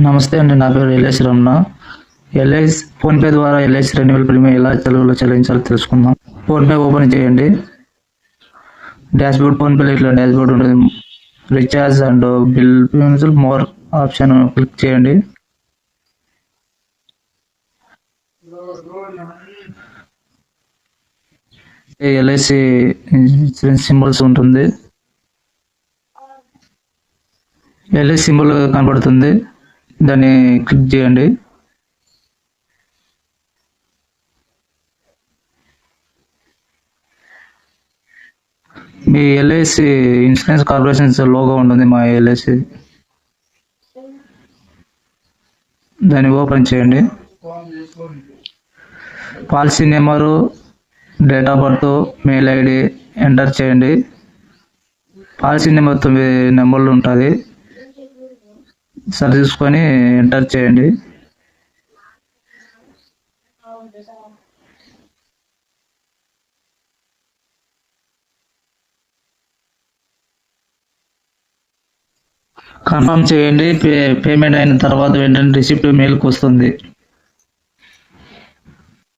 నమస్తే అండి. నా పేరు ఎల్ఐసి రమణ. ఫోన్పే ద్వారా ఎల్ఐసి రెన్యువల్ ప్రీమియం ఎలా తెలుగులో చెల్లించాలో తెలుసుకుందాం. ఫోన్పే ఓపెన్ చేయండి. డాష్బోర్డ్ ఫోన్పేలో ఇట్లా డాష్బోర్డ్ ఉంటుంది. Recharge and bill payments more option click చేయండి. ఎల్ఐసి ఇన్సూరెన్స్ సింబల్స్ ఉంటుంది. ఎల్ఐసి సింబల్ కనబడుతుంది, దాన్ని క్లిక్ చేయండి. మీ ఎల్ఐసి ఇన్సూరెన్స్ కార్పొరేషన్ లోగో ఉంటుంది. మా ఎల్ఐసి దాన్ని ఓపెన్ చేయండి. Policy number, date of birth, mail ID enter చేయండి. పాలసీ నెంబర్ 9 నెంబర్లు ఉంటుంది, సరి చూసుకొని ఎంటర్ చేయండి. కన్ఫర్మ్ చేయండి. పేమెంట్ అయిన తర్వాత వెంటనే రిసిప్ట్ మెయిల్కి వస్తుంది.